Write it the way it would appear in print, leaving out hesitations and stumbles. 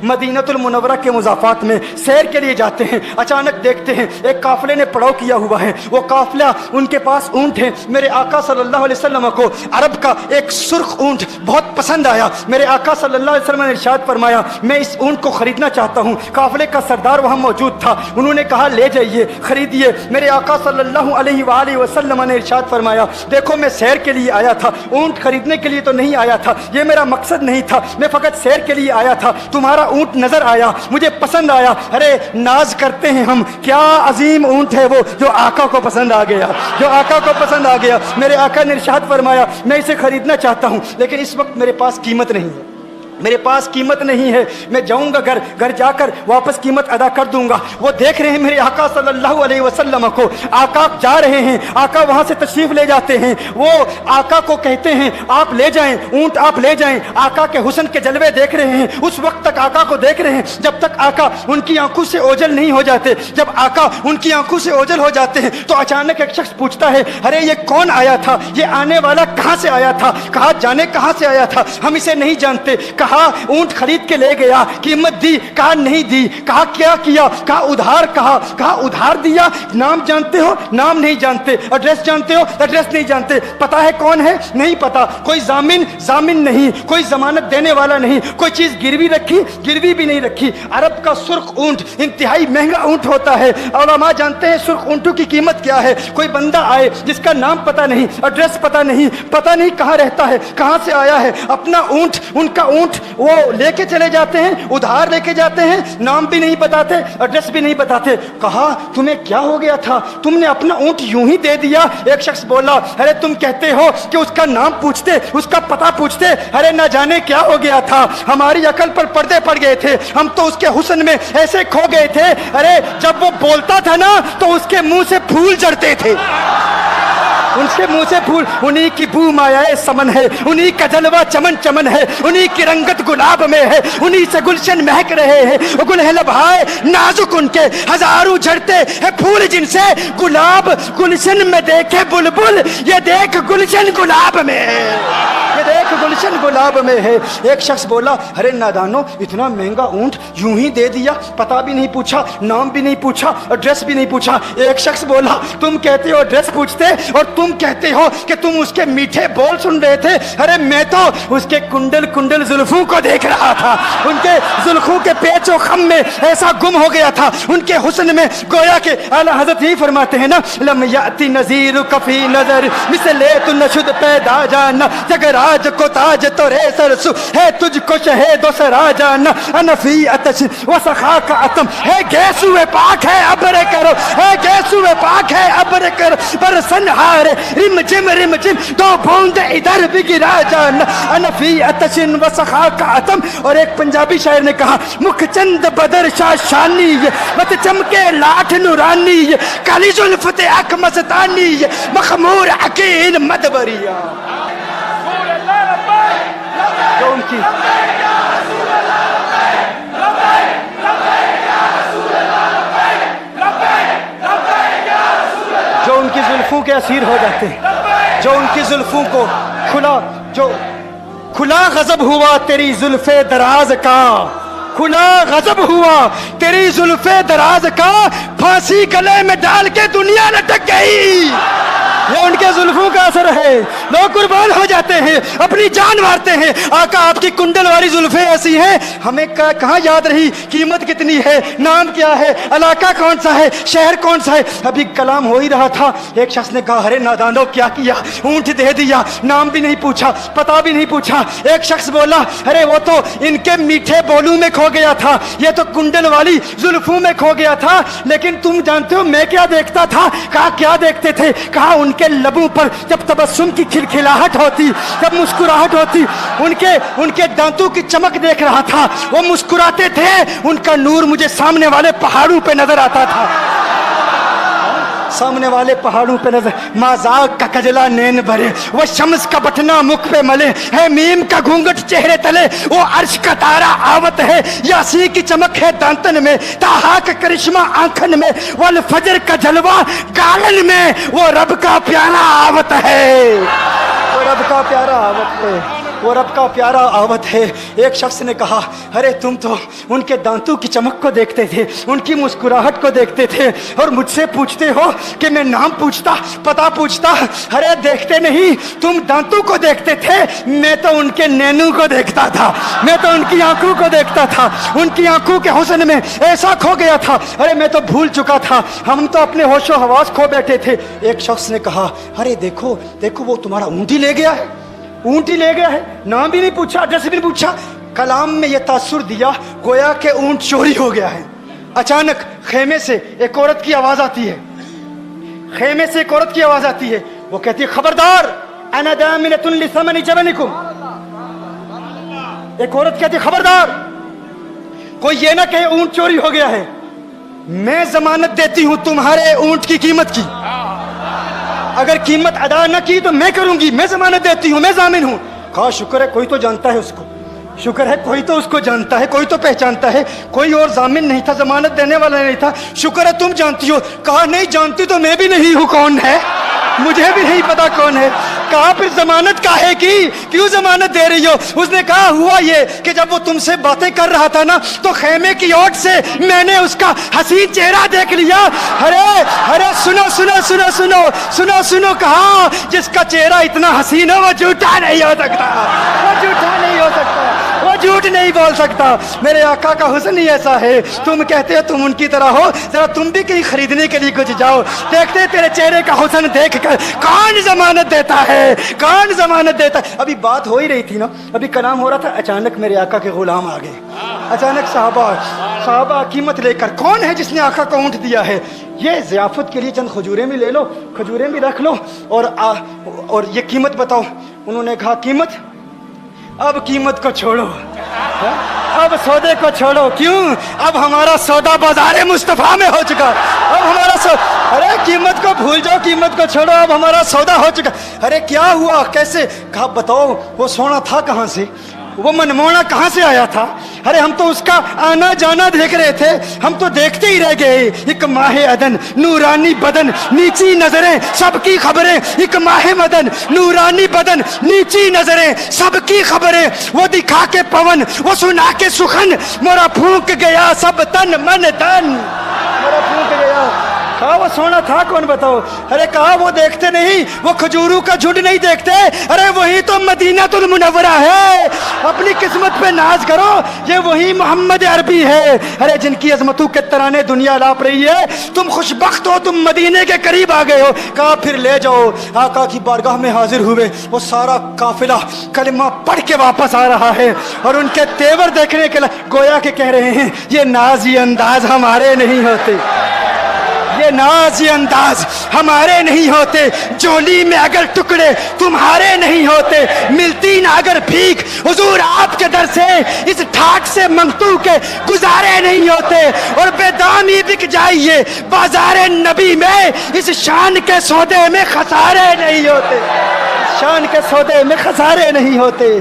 मदीनतुल मुनव्वरा के मुज़ाफ़ात में सैर के लिए जाते हैं। अचानक देखते हैं एक काफ़िले ने पड़ाव किया हुआ है। वो काफ़िला, उनके पास ऊँट है। मेरे आका सल्लल्लाहु अलैहि वसल्लम को अरब का एक सुर्ख ऊँट बहुत पसंद आया। मेरे आका सल्लल्लाहु अलैहि वसल्लम ने इरशाद फरमाया, मैं इस ऊँट को खरीदना चाहता हूँ। काफ़िले का सरदार वहाँ मौजूद था। उन्होंने कहा, ले जाइए, खरीदिए। मेरे आका सल्लल्लाहु अलैहि वसल्लम ने इरशाद फरमाया, देखो मैं सैर के लिए आया था, ऊँट खरीदने के लिए तो नहीं आया था, ये मेरा मकसद नहीं था, मैं फ़कत सैर के लिए आया था। तुम्हारा ऊँट नज़र आया, मुझे पसंद आया। अरे नाज करते हैं हम, क्या अजीम ऊँट है वो जो आका को पसंद आ गया, जो आका को पसंद आ गया। मेरे आका ने इरशाद फरमाया, मैं इसे खरीदना चाहता हूँ, लेकिन इस वक्त मेरे पास कीमत नहीं है, मेरे पास कीमत नहीं है। मैं जाऊंगा घर जाकर वापस कीमत अदा कर दूंगा। वो देख रहे हैं मेरे आका सल्लल्लाहु अलैहि वसल्लम को, आका जा रहे हैं, आका वहां से तशरीफ ले जाते हैं। वो आका को कहते हैं, आप ले जाएं, ऊंट आप ले जाएं। आका के हुस्न के जलवे देख रहे हैं, उस वक्त तक आका को देख रहे हैं जब तक आका उनकी आंखों से ओझल नहीं हो जाते। जब आका उनकी आंखों से ओझल हो जाते हैं तो अचानक एक शख्स पूछता है, अरे ये कौन आया था, ये आने वाला कहां से आया था? कहा, जाने कहां से आया था, हम इसे नहीं जानते। कहा, ऊंट खरीद के ले गया, कीमत दी, कहा नहीं दी। कहा, क्या किया? कहा, उधार। कहा उधार दिया। नाम जानते हो? नाम नहीं जानते। एड्रेस जानते हो? एड्रेस नहीं जानते। पता है कौन है? नहीं पता। कोई जामिन नहीं, कोई जमानत देने वाला नहीं, कोई चीज गिरवी रखी, गिरवी भी नहीं रखी। अरब का सुर्ख ऊंट इंतहाई महंगा ऊंट होता है। उलमा जानते हैं सुर्ख ऊंटों की कीमत क्या है। कोई बंदा आए जिसका नाम पता नहीं, एड्रेस पता नहीं कहाँ रहता है, कहाँ से आया है, अपना ऊंट, उनका ऊंट वो लेके चले जाते हैं, उधार लेके जाते हैं, नाम भी नहीं बताते, एड्रेस भी नहीं बताते। कहा, तुम्हें क्या हो गया था, तुमने अपना ऊंट यूं ही दे दिया? एक शख्स बोला, अरे तुम कहते हो कि उसका नाम पूछते, उसका पता पूछते, अरे ना जाने क्या हो गया था, हमारी अकल पर पर्दे पड़ गए थे, हम तो उसके हुस्न में ऐसे खो गए थे। अरे जब वो बोलता था ना तो उसके मुंह से फूल झड़ते थे, उनके मुंह से फूल। उन्हीं की बू मायाए समन है, उन्हीं का जलवा चमन चमन है, उन्हीं की रंगत गुलाब में है, उन्हीं से गुलशन महक रहे हैं। गुल है लभाए नाजुक उनके, हजारों झड़ते हैं फूल जिनसे गुलाब गुलशन में देखे बुलबुल, ये देख गुलशन गुलाब में है, ये देख गुलशन गुलाब में है। एक शख्स बोला, अरे नादानो, इतना महंगा ऊंट यूं ही दे दिया, पता भी नहीं पूछा, नाम भी नहीं पूछा, एड्रेस भी नहीं पूछा। एक शख्स बोला, तुम कहते हो एड्रेस पूछते और तुम कहते हो कि तुम उसके मीठे बोल सुन रहे थे। अरे मैं तो उसके कुंडल कुंडल जुल्फों को देख रहा था, उनके जुल्फों के पेचो खम में ऐसा गुम हो गया था, उनके हुस्न में। गोया के आला हजरत ही फरमाते हैं ना, लम याती नजीर कफी नजर मिसले तु नशुद पैदा जाना, जगराज को ताज तो रे सरसु है, तुझको शहेदो सरा जाना, अनफी अतश व सखा का अतम है, गैसुए पाक है अबरे करो, है गैसुए पाक है अबरे करो, पर सनहारे रिम जिम दो बूंद इधर भी गिरा जाना, अनफी अतशिन व सखा का अतम। और एक पंजाबी शायर ने कहा, मुख चंद बदर शाह शानी, मत चमके लाठ नूरानी, काली जुल्फते अख मस्तानी, मखमूर अकील मदबरिया। जो उनकी जुल्फों के असीर हो जाते हैं, जो उनकी जुल्फों को खुला गजब हुआ तेरी जुल्फे दराज का, खुला गजब हुआ तेरी जुल्फे दराज का, फांसी गले में डाल के दुनिया लटक गई। ये उनके जुल्फों का असर है, लोग कुर्बान हो जाते हैं, अपनी जान मारते हैं। आका आपकी कुंडल वाली जुल्फे ऐसी हैं, हमें कहाँ याद रही कीमत कितनी है, नाम क्या है, इलाका कौन सा है, शहर कौन सा है। अभी कलाम हो ही रहा था, एक शख्स ने कहा, अरे नादानो क्या किया, ऊंट दे दिया, नाम भी नहीं पूछा, पता भी नहीं पूछा। एक शख्स बोला, अरे वो तो इनके मीठे बोलू में खो गया था, ये तो कुंडल वाली जुल्फों में खो गया था, लेकिन तुम जानते हो मैं क्या देखता था? कहा, क्या देखते थे? कहा, उनके लबों पर जब तबस्सुम की खिलखिलाहट होती, जब मुस्कुराहट होती, उनके दांतों की चमक देख रहा था, वो मुस्कुराते थे, उनका नूर मुझे सामने वाले पहाड़ों पे नजर आता था, सामने वाले पहाड़ों पे नजर। माजाक का कजला नैन भरे, वो शम्स का बटना मुख पे मले, है मीम का घूंघट चेहरे तले, वो अर्श का तारा आवत है, यासी की चमक है दांतन में, ताहा का करिश्मा आंखन में, वल फजर का जलवा गालन में, वो रब का प्यारा आवत है, वो रब का प्यारा आवत है। वो रब का प्यारा आवत है। एक शख्स ने कहा, अरे तुम तो उनके दांतों की चमक को देखते थे, उनकी मुस्कुराहट को देखते थे, और मुझसे पूछते हो कि मैं नाम पूछता, पता पूछता। अरे देखते नहीं, तुम दांतों को देखते थे, मैं तो उनके नैनों को देखता था, मैं तो उनकी आंखों को देखता था, उनकी आंखों के हुस्न में ऐसा खो गया था, अरे मैं तो भूल चुका था, हम तो अपने होशो हवास खो बैठे थे। एक शख्स ने कहा, अरे देखो देखो वो तुम्हारा ऊंट ही ले गया है, ऊंट ही ले गया है, नाम भी नहीं पूछा, एड्रेस भी नहीं पूछा। कलाम में यह तासुर दिया गोया के ऊंट चोरी हो गया है। अचानक खेमे से एक औरत की आवाज आती है, खेमे से एक औरत की आवाज आती है, वो कहती है, खबरदार, अना दामिनतुन लिसमनि जबनिकुम। एक औरत कहती है, खबरदार, कोई ये ना कहे ऊंट चोरी हो गया है, मैं जमानत देती हूं तुम्हारे ऊंट की कीमत की, अगर कीमत अदा न की तो मैं करूंगी, मैं जमानत देती हूं, मैं जामिन हूं। कहा शुक्र है कोई तो जानता है उसको, शुक्र है कोई तो उसको जानता है, कोई तो पहचानता है, कोई और जामिन नहीं था, जमानत देने वाला नहीं था, शुक्र है तुम जानती हो। कहा नहीं जानती तो मैं भी नहीं हूं, कौन है, मुझे भी नहीं पता कौन है। कहा फिर जमानत काहे की, क्यों जमानत दे रही हो? उसने कहा हुआ ये कि जब वो तुमसे बातें कर रहा था ना, तो खेमे की ओट से मैंने उसका हसीन चेहरा देख लिया। अरे अरे सुनो सुनो सुनो सुनो सुनो सुनो, कहा जिसका चेहरा इतना हसीन है वो झूठा नहीं हो सकता, वो झूठा नहीं हो सकता, वो झूठ नहीं बोल सकता। मेरे आका का हुस्न ही ऐसा है, तुम कहते हो तुम उनकी तरह हो, जरा तुम भी कहीं खरीदने के लिए कुछ जाओ, देखते तेरे चेहरे का हुस्न देख कर कौन जमानत देता है, कौन जमानत देता है। अभी बात हो ही रही थी ना, अभी कलाम हो रहा था, अचानक मेरे आका के गुलाम आ गए, अचानक साहबा कीमत लेकर, कौन है जिसने आका को ऊंट दिया है, ये ज़ियाफत के लिए चंद खजूरें भी ले लो, खजूरें भी रख लो, और ये कीमत बताओ। उन्होंने कहा कीमत, अब कीमत को छोड़ो, अब सौदे को छोड़ो, क्यों, अब हमारा सौदा बाजारे मुस्तफा में हो चुका, अब हमारा अरे कीमत को भूल जाओ, कीमत को छोड़ो, अब हमारा सौदा हो चुका। अरे क्या हुआ, कैसे? कहा बताओ वो सोना था कहाँ से, वो मनमोहना कहाँ से आया था? अरे हम तो उसका आना जाना देख रहे थे, हम तो देखते ही रह गए। एक माहे अदन नूरानी बदन नीची नजरें सबकी खबरें, एक माहे मदन नूरानी बदन नीची नजरें सबकी खबरें, वो दिखा के पवन वो सुना के सुखन, मोरा फूंक गया सब तन मन धन, मोरा फूंक गया। कहा वो सोना था कौन बताओ? अरे कहा वो देखते नहीं, वो खजूरों का झुंड नहीं देखते, अरे वही तो मदीनातुल मुनव्वरा है। अपनी किस्मत पे नाज करो, ये वही मोहम्मद अरबी है, अरे जिनकी अजमतों के तराने दुनिया लाप रही है। तुम खुशबख्त हो, तुम मदीने के करीब आ गए हो। कहा फिर ले जाओ। आका की बारगाह में हाजिर हुए, वो सारा काफिला कलिमा पढ़ के वापस आ रहा है, और उनके तेवर देखने के लिए गोया के कह रहे हैं, ये नाजी अंदाज हमारे नहीं होते, ये नाज़ी अंदाज हमारे नहीं होते, जोली में अगर टुकड़े तुम्हारे नहीं होते, मिलती ना अगर भीख हुजूर आपके दर से, इस ठाट से मंगतू के गुजारे नहीं होते, और बेदामी बिक जाइए बाजारे नबी में, इस शान के सौदे में खसारे नहीं होते, शान के सौदे में खसारे नहीं होते।